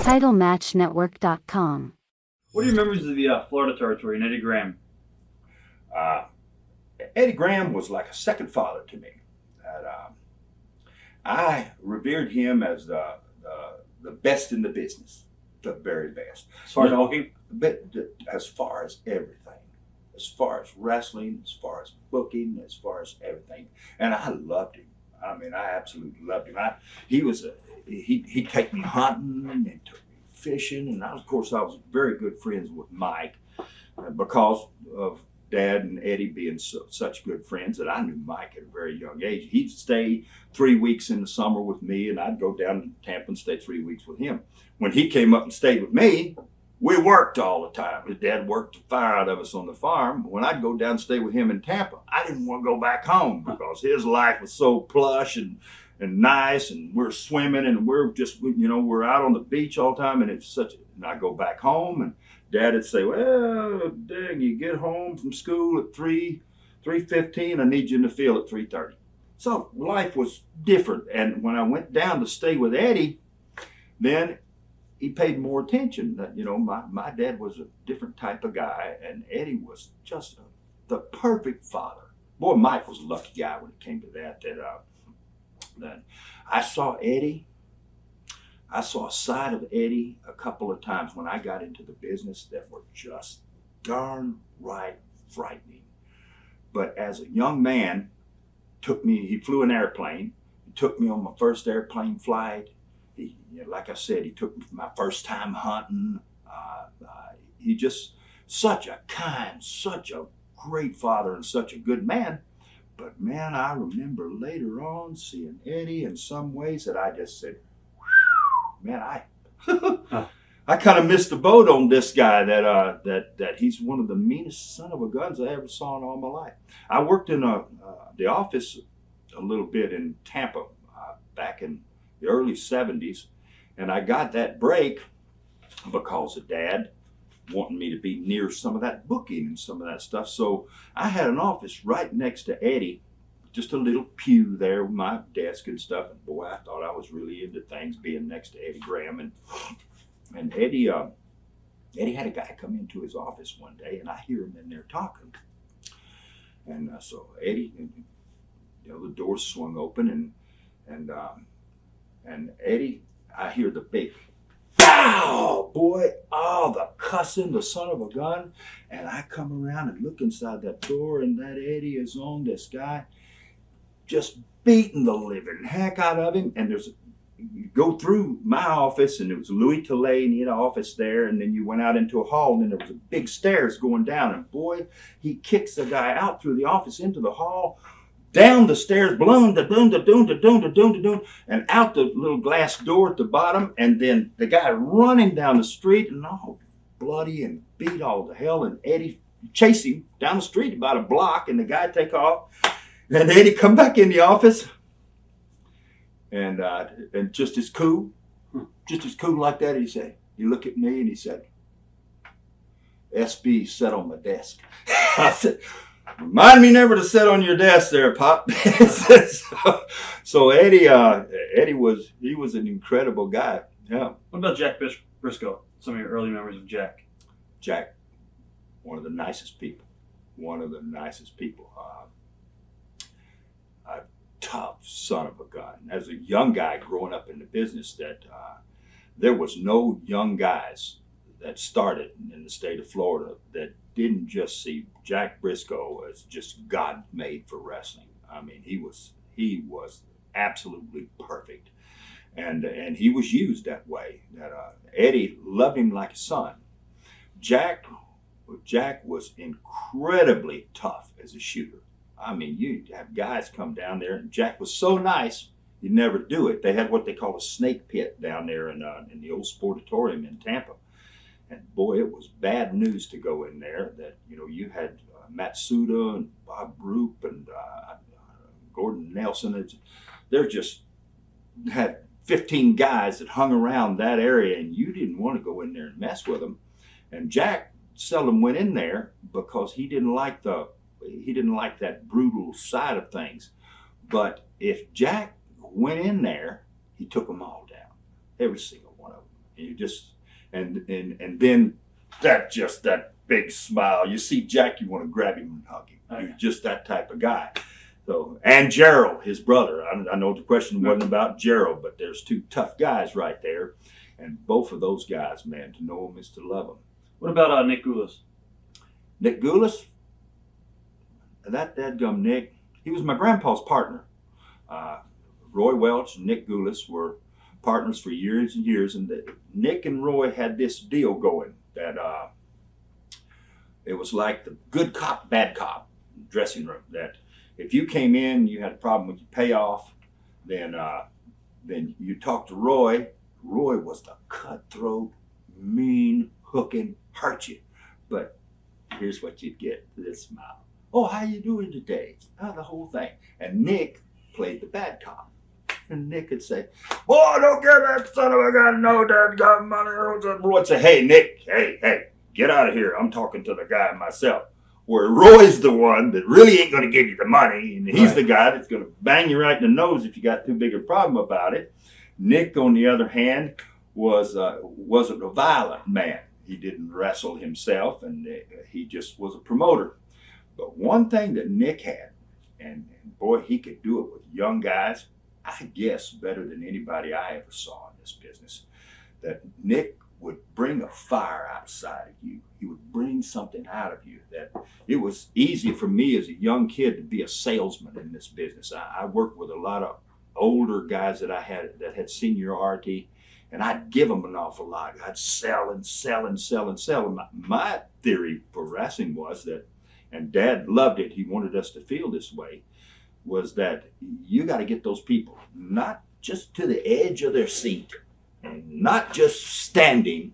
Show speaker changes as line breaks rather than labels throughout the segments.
TitleMatchNetwork.com.
What are your memories of the Florida Territory and Eddie Graham?
Eddie Graham was like a second father to me. I revered him as the best in the business, the very best.
As far as booking?
As far as everything, as far as wrestling, as far as booking, as far as everything, and I loved him. I mean, I absolutely loved him. He'd take me hunting and took me fishing, and of course I was very good friends with Mike because of Dad and Eddie being such good friends that I knew Mike at a very young age. He'd stay 3 weeks in the summer with me, and I'd go down to Tampa and stay 3 weeks with him. When he came up and stayed with me, we worked all the time. His dad worked the fire out of us on the farm. When I'd go down and stay with him in Tampa, I didn't want to go back home because his life was so plush and nice, and we're swimming and we're just, we're out on the beach all the time, and and I go back home, and Dad would say, well, dang, you get home from school at 3:15, I need you in the field at 3:30. So life was different. And when I went down to stay with Eddie, then he paid more attention. My dad was a different type of guy, and Eddie was just the perfect father. Boy, Mike was a lucky guy when it came to that I saw Eddie. I saw a side of Eddie a couple of times when I got into the business that were just darn right frightening. But as a young man, he flew an airplane. He took me on my first airplane flight. Like I said, he took me for my first time hunting. He just such a kind, such a great father, and such a good man. But man, I remember later on seeing Eddie in some ways that I just said, man, I kind of missed the boat on this guy. That he's one of the meanest son of a guns I ever saw in all my life. I worked in the office a little bit in Tampa back in the early 70s, and I got that break because of Dad wanting me to be near some of that booking and some of that stuff. So I had an office right next to Eddie, just a little pew there with my desk and stuff. And boy, I thought I was really into things being next to Eddie Graham. And Eddie had a guy come into his office one day, and I hear him in there talking. And so Eddie, the door swung open, and Eddie, I hear the big pow, boy, the cussing, the son of a gun. And I come around and look inside that door, and that Eddie is on this guy, just beating the living heck out of him. And you go through my office, and it was Louis Tilley, and he had an office there, and then you went out into a hall, and then there was a big stairs going down, and boy, he kicks the guy out through the office into the hall, down the stairs, bloom, da doom, da doom, da doom, da doom, da doom, and out the little glass door at the bottom, and then the guy running down the street, and all bloody and beat all to hell, and Eddie chased him down the street about a block, and the guy take off, and Eddie come back in the office, and just as cool like that, he looked at me and he said, SB sat on my desk. I said, remind me never to sit on your desk there, Pop. So Eddie was an incredible guy. Yeah.
What about Jack Brisco? Some of your early memories of Jack?
Jack, one of the nicest people. A tough son of a gun. As a young guy growing up in the business, there was no young guys that started in the state of Florida that didn't just see Jack Brisco as just God made for wrestling. I mean, he was absolutely perfect, and he was used that way. Eddie loved him like a son. Jack was incredibly tough as a shooter. I mean, you'd have guys come down there, and Jack was so nice, you'd never do it. They had what they call a snake pit down there in the old Sportatorium in Tampa. And boy, it was bad news to go in there. That you had Matsuda and Bob Roop and Gordon Nelson. They just had 15 guys that hung around that area, and you didn't want to go in there and mess with them. And Jack seldom went in there because he didn't like that brutal side of things. But if Jack went in there, he took them all down, every single one of them. And you just and then that big smile. You see Jack, you want to grab him and hug him.
Okay.
He's just that type of guy. So, and Gerald, his brother. I know the question wasn't about Gerald, but there's two tough guys right there, and both of those guys, man, to know them is to love them.
What about Nick Gulas?
Nick Gulas, that dadgum Nick, he was my grandpa's partner. Roy Welch and Nick Gulas were partners for years and years, and Nick and Roy had this deal going that it was like the good cop, bad cop dressing room. That if you came in, you had a problem with your payoff, then you talked to Roy. Roy was the cutthroat, mean, hooking, hurt you. But here's what you'd get, this smile. Oh, how you doing today? Oh, the whole thing. And Nick played the bad cop. And Nick would say, boy, don't get that son of a gun, no dad got money. Roy would say, hey, Nick, hey, get out of here. I'm talking to the guy myself. Where Roy's the one that really ain't going to give you the money, and he's the guy that's going to bang you right in the nose if you got too big a problem about it. Nick, on the other hand, wasn't a violent man. He didn't wrestle himself, and he just was a promoter. But one thing that Nick had, and boy, he could do it with young guys, I guess better than anybody I ever saw in this business, that Nick would bring a fire outside of you. He would bring something out of you that it was easy for me as a young kid to be a salesman in this business. I worked with a lot of older guys that had seniority, and I'd give them an awful lot. I'd sell and sell and sell and sell. And my theory for wrestling was that, and Dad loved it, he wanted us to feel this way, was that you got to get those people not just to the edge of their seat, and not just standing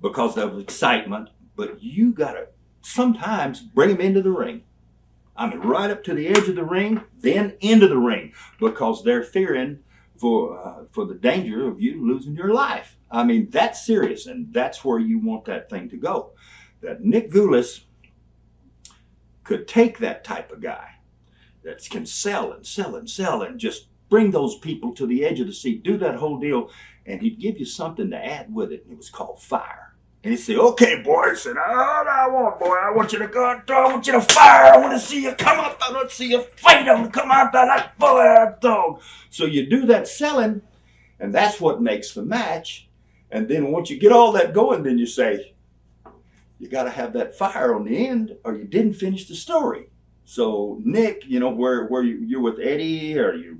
because of excitement, but you got to sometimes bring them into the ring. I mean, right up to the edge of the ring, then into the ring, because they're fearing for the danger of you losing your life. I mean, that's serious, and that's where you want that thing to go. That Nick Gulas could take that type of guy that can sell and sell and sell and just bring those people to the edge of the seat, do that whole deal, and he'd give you something to add with it, and it was called fire. And he'd say, okay, boys, and all I want, boy, I want you to go out there, I want you to fire, I want to see you come up, I want to see you fight them, come out there like boy, dog. So you do that selling, and that's what makes the match. And then once you get all that going, then you say, you got to have that fire on the end, or you didn't finish the story. So Nick, where you're with Eddie, or you're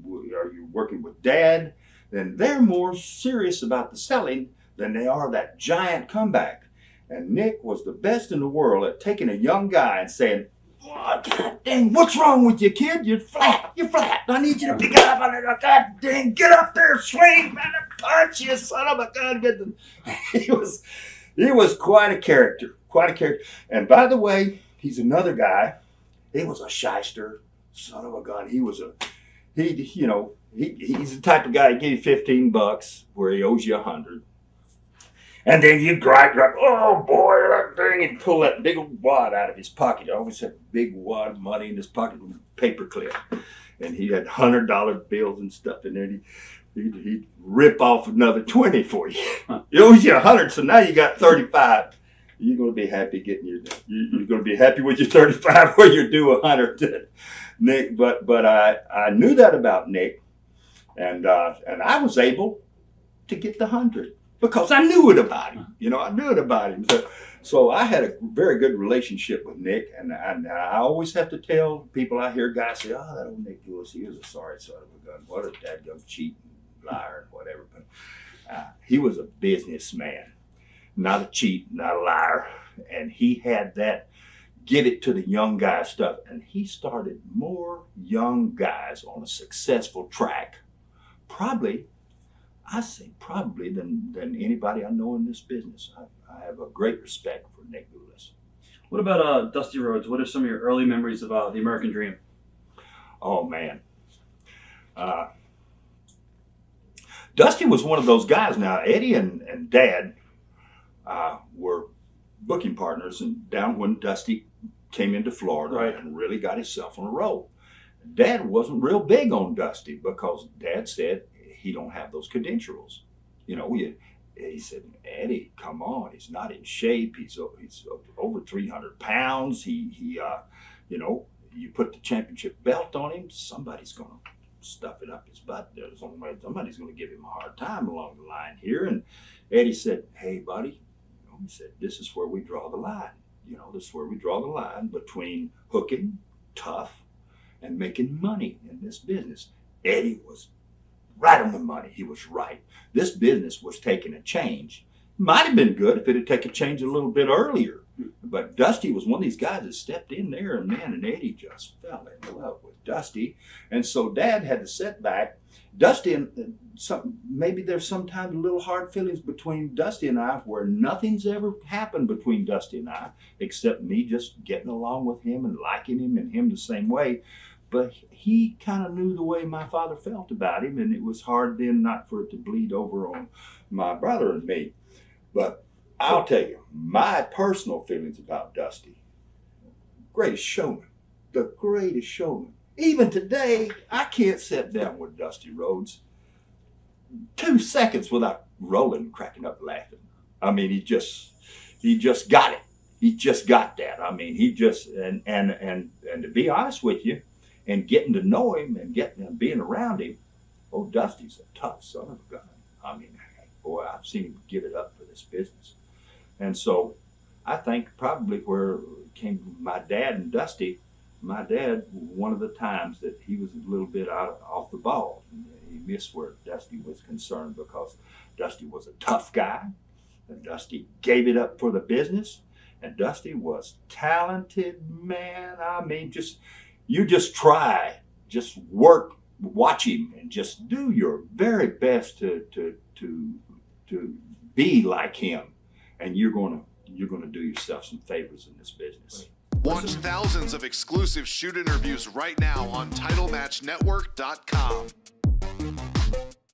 working with Dad, then they're more serious about the selling than they are that giant comeback. And Nick was the best in the world at taking a young guy and saying, oh, God dang, what's wrong with you, kid? You're flat. I need you to pick it up. God dang, get up there, swing, man, punch you, son of a gun. He was quite a character. And by the way, he's another guy. He was a shyster, son of a gun. He's the type of guy who give you $15 where he owes you $100. And then you gripe, oh boy, that thing, and pull that big old wad out of his pocket. He always had a big wad of money in his pocket with a paper clip. And he had $100 bills and stuff in there. He'd rip off another 20 for you. He owes you $100, so now you got 35. You're going to be happy you're going to be happy with your 35 where you're due 100, Nick. But I knew that about Nick, and I was able to get the 100 because I knew it about him. So I had a very good relationship with Nick, and I always have to tell people I hear guys say, oh, that old Nick Gulas, he was a sorry son of a gun. What a dadgum cheat and liar and whatever. But he was a businessman. Not a cheat, not a liar. And he had that give it to the young guy stuff. And he started more young guys on a successful track. Probably than anybody I know in this business. I have a great respect for Nick Gulas.
What about Dusty Rhodes? What are some of your early memories of the American Dream?
Oh, man. Dusty was one of those guys. Now, Eddie and Dad were booking partners, and down when Dusty came into Florida and really got himself on a roll. Dad wasn't real big on Dusty because Dad said he don't have those credentials. He said, Eddie, come on, he's not in shape. He's over 300 pounds. You put the championship belt on him, somebody's going to stuff it up his butt. Somebody's going to give him a hard time along the line here. And Eddie said, hey, buddy, he said, this is where we draw the line. This is where we draw the line between hooking, tough, and making money in this business. Eddie was right on the money. He was right. This business was taking a change. Might have been good if it had taken a change a little bit earlier. But Dusty was one of these guys that stepped in there, and Eddie just fell in love with Dusty. And so Dad had to sit back. Dusty and maybe there's sometimes a little hard feelings between Dusty and I, where nothing's ever happened between Dusty and I, except me just getting along with him and liking him and him the same way. But he kind of knew the way my father felt about him, and it was hard then not for it to bleed over on my brother and me. But I'll tell you, my personal feelings about Dusty, greatest showman, the greatest showman. Even today, I can't sit down with Dusty Rhodes 2 seconds without rolling and cracking up laughing. I mean, he just got it. He just got that. I mean, he just, and to be honest with you, and getting to know him and being around him, Dusty's a tough son of a gun. I mean, boy, I've seen him give it up for this business. And so I think probably where it came my dad and Dusty, my dad, one of the times that he was a little bit off the ball. He missed where Dusty was concerned, because Dusty was a tough guy, and Dusty gave it up for the business, and Dusty was talented, man. I mean, you just work, watch him, and just do your very best to be like him, and you're gonna do yourself some favors in this business.
Watch thousands of exclusive shoot interviews right now on TitleMatchNetwork.com.